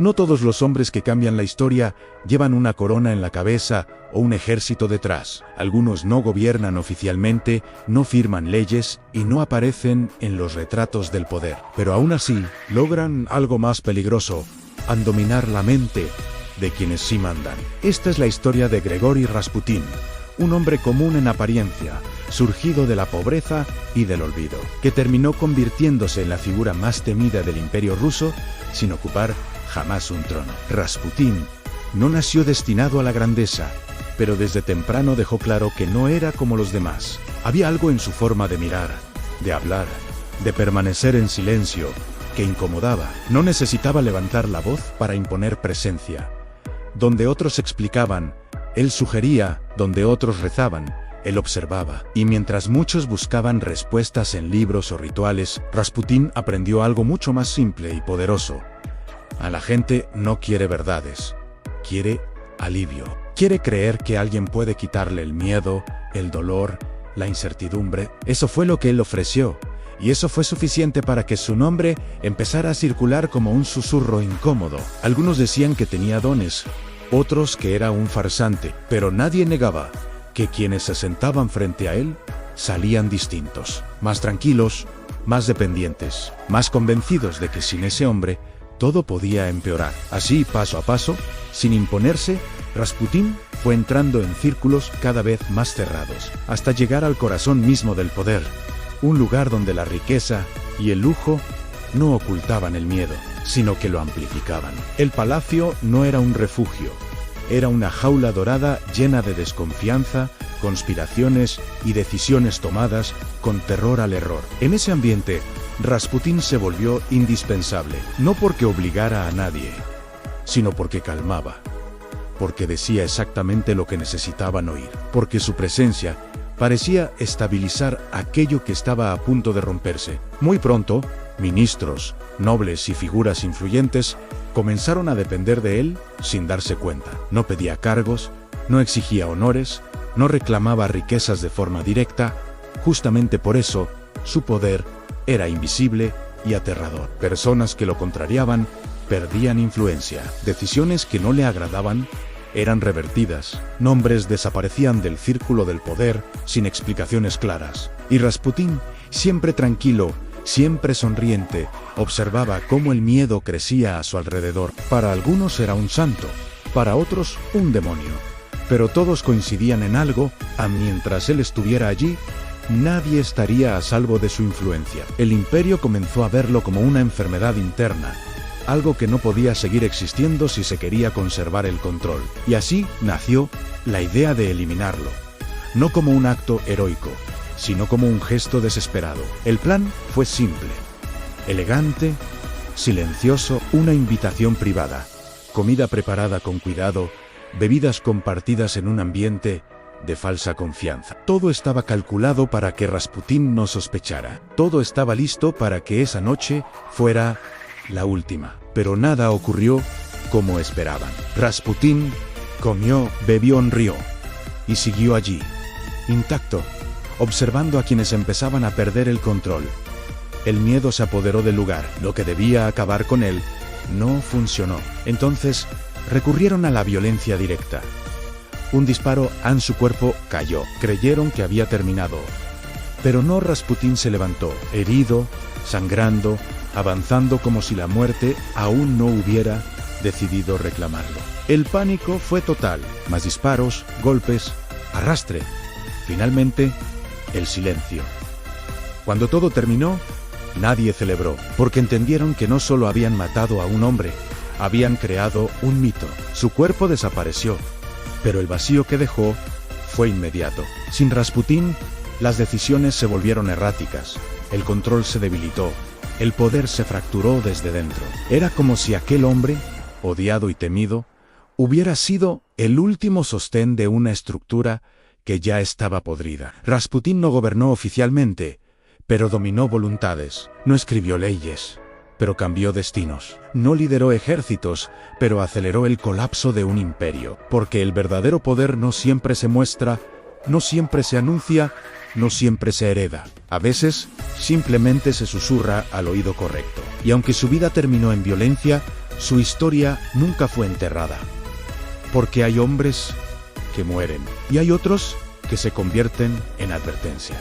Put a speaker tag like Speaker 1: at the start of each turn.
Speaker 1: No todos los hombres que cambian la historia llevan una corona en la cabeza o un ejército detrás. Algunos no gobiernan oficialmente, no firman leyes y no aparecen en los retratos del poder. Pero aún así, logran algo más peligroso: dominar la mente de quienes sí mandan. Esta es la historia de Grigori Rasputin, un hombre común en apariencia, surgido de la pobreza y del olvido, que terminó convirtiéndose en la figura más temida del Imperio ruso sin ocupar jamás un trono. Rasputin no nació destinado a la grandeza, pero desde temprano dejó claro que no era como los demás. Había algo en su forma de mirar, de hablar, de permanecer en silencio, que incomodaba. No necesitaba levantar la voz para imponer presencia. Donde otros explicaban, él sugería; donde otros rezaban, él observaba. Y mientras muchos buscaban respuestas en libros o rituales, Rasputin aprendió algo mucho más simple y poderoso. A la gente no quiere verdades, quiere alivio. Quiere creer que alguien puede quitarle el miedo, el dolor, la incertidumbre. Eso fue lo que él ofreció, y eso fue suficiente para que su nombre empezara a circular como un susurro incómodo. Algunos decían que tenía dones, otros que era un farsante, pero nadie negaba que quienes se sentaban frente a él salían distintos, más tranquilos, más dependientes, más convencidos de que sin ese hombre todo podía empeorar. Así, paso a paso, sin imponerse, Rasputin fue entrando en círculos cada vez más cerrados, hasta llegar al corazón mismo del poder, un lugar donde la riqueza y el lujo no ocultaban el miedo, sino que lo amplificaban. El palacio no era un refugio, era una jaula dorada llena de desconfianza, conspiraciones y decisiones tomadas con terror al error. En ese ambiente, Rasputin se volvió indispensable, no porque obligara a nadie, sino porque calmaba, porque decía exactamente lo que necesitaban oír, porque su presencia parecía estabilizar aquello que estaba a punto de romperse. Muy pronto, ministros, nobles y figuras influyentes comenzaron a depender de él sin darse cuenta. No pedía cargos, no exigía honores, no reclamaba riquezas de forma directa. Justamente por eso, su poder era invisible y aterrador. Personas que lo contrariaban perdían influencia. Decisiones que no le agradaban eran revertidas. Nombres desaparecían del círculo del poder sin explicaciones claras. Y Rasputin, siempre tranquilo, siempre sonriente, observaba cómo el miedo crecía a su alrededor. Para algunos era un santo, para otros un demonio. Pero todos coincidían en algo: mientras él estuviera allí, nadie estaría a salvo de su influencia. El imperio comenzó a verlo como una enfermedad interna, algo que no podía seguir existiendo si se quería conservar el control. Y así nació la idea de eliminarlo, no como un acto heroico, sino como un gesto desesperado. El plan fue simple, elegante, silencioso: una invitación privada, comida preparada con cuidado, bebidas compartidas en un ambiente de falsa confianza. Todo estaba calculado para que Rasputin no sospechara. Todo estaba listo para que esa noche fuera la última. Pero nada ocurrió como esperaban. Rasputin comió, bebió, rió y siguió allí, intacto, observando a quienes empezaban a perder el control. El miedo se apoderó del lugar. Lo que debía acabar con él no funcionó. Entonces recurrieron a la violencia directa. Un disparo en su cuerpo cayó. Creyeron que había terminado. Pero no. Rasputin se levantó, herido, sangrando, avanzando como si la muerte aún no hubiera decidido reclamarlo. El pánico fue total. Más disparos, golpes, arrastre. Finalmente, el silencio. Cuando todo terminó, nadie celebró, porque entendieron que no solo habían matado a un hombre, habían creado un mito. Su cuerpo desapareció, pero el vacío que dejó fue inmediato. Sin Rasputin, las decisiones se volvieron erráticas, el control se debilitó, el poder se fracturó desde dentro. Era como si aquel hombre, odiado y temido, hubiera sido el último sostén de una estructura que ya estaba podrida. Rasputin no gobernó oficialmente, pero dominó voluntades. No escribió leyes, pero cambió destinos. No lideró ejércitos, pero aceleró el colapso de un imperio. Porque el verdadero poder no siempre se muestra, no siempre se anuncia, no siempre se hereda. A veces, simplemente se susurra al oído correcto. Y aunque su vida terminó en violencia, Su historia nunca fue enterrada. Porque hay hombres que mueren y hay otros que se convierten en advertencia.